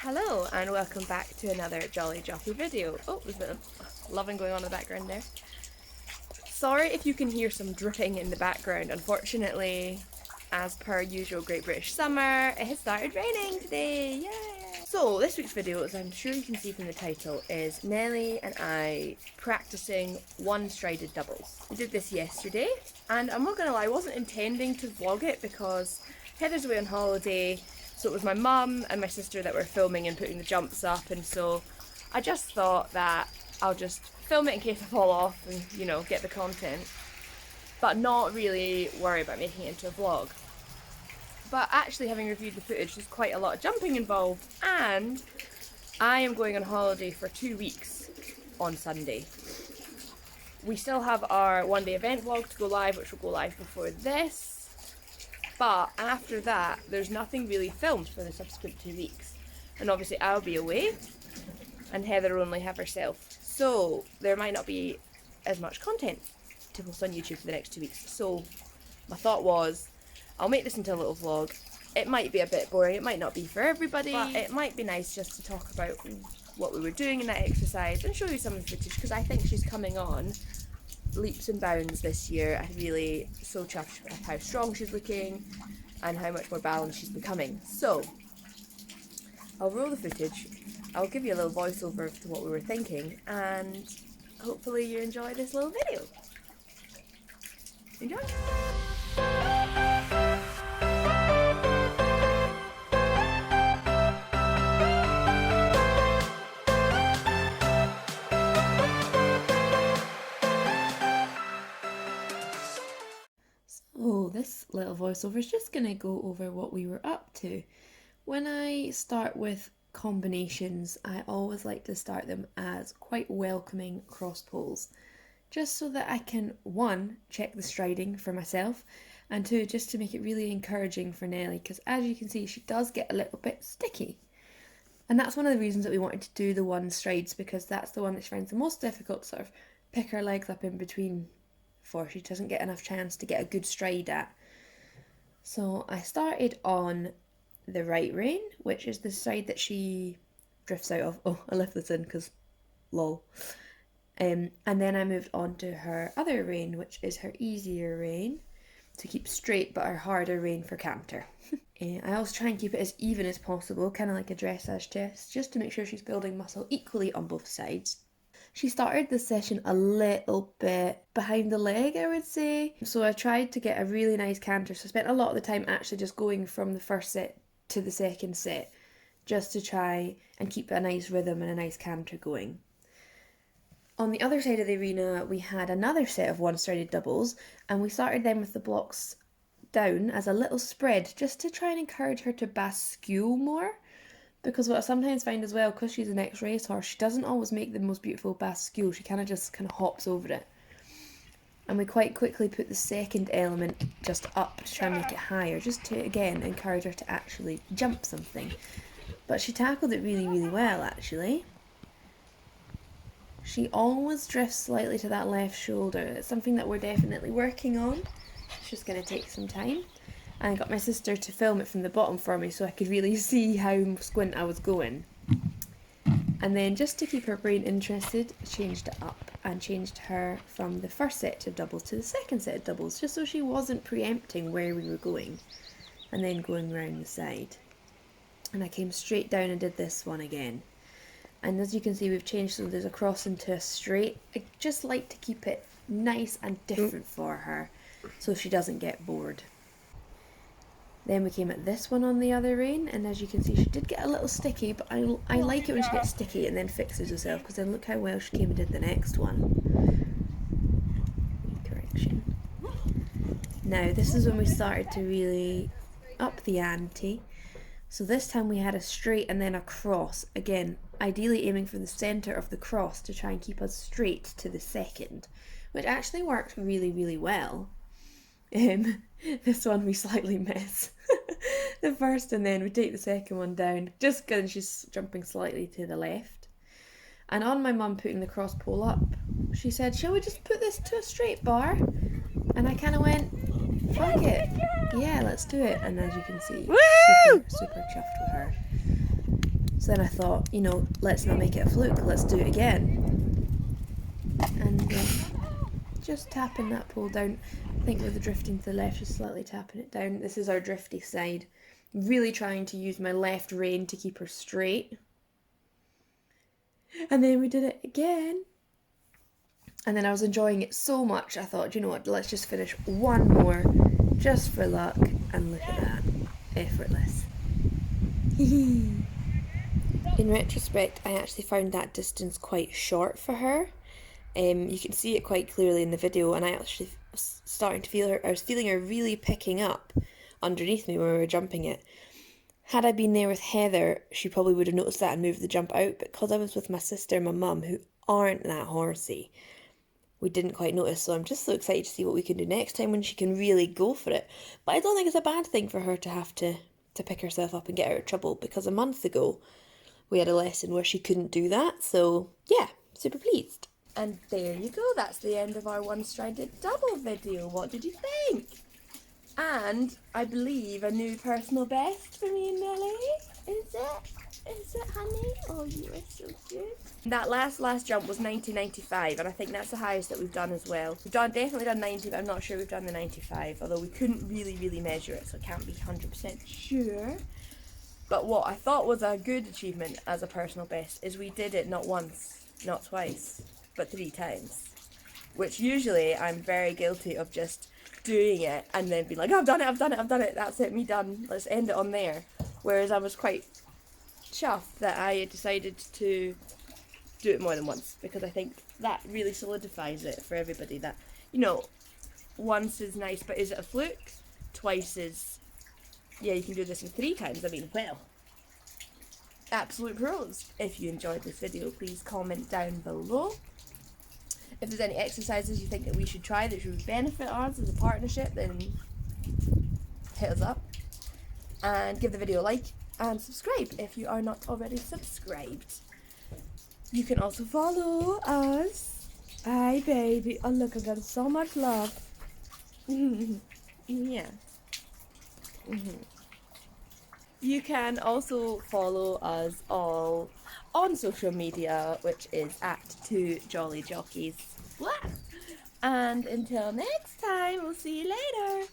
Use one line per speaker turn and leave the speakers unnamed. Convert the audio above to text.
Hello and welcome back to another Jolly Jockey video. Oh, there's a bit of loving going on in the background there. Sorry if you can hear some dripping in the background. Unfortunately, as per usual Great British Summer, it has started raining today. Yay! So this week's video, as I'm sure you can see from the title, is Nelly and I practicing one-strided doubles. We did this yesterday and I'm not gonna lie, I wasn't intending to vlog it because Heather's away on holiday. So it was my mum and my sister that were filming and putting the jumps up, and so I just thought that I'll just film it in case I fall off and, you know, get the content, but not really worry about making it into a vlog. But actually, having reviewed the footage, there's quite a lot of jumping involved, and I am going on holiday for 2 weeks on Sunday. We still have our one-day event vlog to go live, which will go live before this. But after that, there's nothing really filmed for the subsequent 2 weeks. And obviously I'll be away, and Heather will only have herself. So there might not be as much content to post on YouTube for the next 2 weeks. So my thought was, I'll make this into a little vlog. It might be a bit boring, it might not be for everybody, but it might be nice just to talk about what we were doing in that exercise and show you some of the footage, because I think she's coming on leaps and bounds this year. I'm really so chuffed with how strong she's looking and how much more balanced she's becoming. So I'll roll the footage, I'll give you a little voiceover to what we were thinking, and hopefully you enjoy this little video. Enjoy! So this little voiceover is just going to go over what we were up to. When I start with combinations, I always like to start them as quite welcoming cross poles, just so that I can, one, check the striding for myself, and two, just to make it really encouraging for Nelly, because as you can see, she does get a little bit sticky. And that's one of the reasons that we wanted to do the one strides, because that's the one that she finds the most difficult to sort of pick her legs up in between for. She doesn't get enough chance to get a good stride at. So I started on the right rein, which is the side that she drifts out of. Oh, I left this in because lol. And then I moved on to her other rein, which is her easier rein to keep straight, but her harder rein for canter. I always try and keep it as even as possible, kind of like a dressage test, just to make sure she's building muscle equally on both sides. She started the session a little bit behind the leg, I would say. So I tried to get a really nice canter. So I spent a lot of the time actually just going from the first set to the second set, just to try and keep a nice rhythm and a nice canter going. On the other side of the arena, we had another set of one-strided doubles, and we started them with the blocks down as a little spread, just to try and encourage her to bascule more. Because what I sometimes find as well, because she's an ex-racehorse, she doesn't always make the most beautiful bascule. She kind of hops over it. And we quite quickly put the second element just up to try and make it higher, just to, again, encourage her to actually jump something. But she tackled it really, really well, actually. She always drifts slightly to that left shoulder. It's something that we're definitely working on. It's just going to take some time. And I got my sister to film it from the bottom for me so I could really see how squint I was going. And then just to keep her brain interested, changed it up and changed her from the first set of doubles to the second set of doubles, just so she wasn't preempting where we were going and then going round the side. And I came straight down and did this one again. And as you can see, we've changed, so there's a cross into a straight. I just like to keep it nice and different for her so she doesn't get bored. Then we came at this one on the other rein, and as you can see, she did get a little sticky, but I like it when she gets sticky and then fixes herself, because then look how well she came and did the next one. Correction. Now, this is when we started to really up the ante. So this time we had a straight and then a cross. Again, ideally aiming for the centre of the cross to try and keep us straight to the second, which actually worked really, really well. This one we slightly miss the first, and then we take the second one down just because she's jumping slightly to the left. And on my mum putting the cross pole up, she said, shall we just put this to a straight bar? And I kind of went, fuck it, yeah, let's do it. And as you can see, super chuffed with her. So So then I thought, you know, let's not make it a fluke, let's do it again. And just tapping that pole down. I think with the drifting to the left, just slightly tapping it down. This is our drifty side. Really trying to use my left rein to keep her straight. And then we did it again. And then I was enjoying it so much, I thought, you know what, let's just finish one more, just for luck. And look at that, effortless. In retrospect, I actually found that distance quite short for her. You can see it quite clearly in the video, and I actually was starting to feel her. I was feeling her really picking up underneath me when we were jumping it. Had I been there with Heather, she probably would have noticed that and moved the jump out. But because I was with my sister and my mum, who aren't that horsey, we didn't quite notice. So I'm just so excited to see what we can do next time when she can really go for it. But I don't think it's a bad thing for her to have to pick herself up and get out of trouble, because a month ago we had a lesson where she couldn't do that. So yeah, super pleased. And there you go, that's the end of our one-strided double video. What did you think? And I believe a new personal best for me and Nelly. Is it? Is it, honey? Oh, you are so cute. That last jump was 90.95, and I think that's the highest that we've done as well. We've definitely done 90, but I'm not sure we've done the 95, although we couldn't really measure it, so I can't be 100% sure. But what I thought was a good achievement as a personal best is we did it not once, not twice, but 3 times. Which usually I'm very guilty of just doing it and then being like, oh, I've done it, that's it, me done, let's end it on there. Whereas I was quite chuffed that I had decided to do it more than once, because I think that really solidifies it for everybody that, you know, once is nice, but is it a fluke? Twice is, yeah, you can do this in 3 times. I mean, well, absolute pros. If you enjoyed this video, please comment down below. If there's any exercises you think that we should try that should benefit us as a partnership, then hit us up. And give the video a like and subscribe if you are not already subscribed. You can also follow us. Hi, baby. Oh, look, I've got so much love. Yeah. You can also follow us all on social media, which is at TwoJollyJockeys. And until next time, we'll see you later.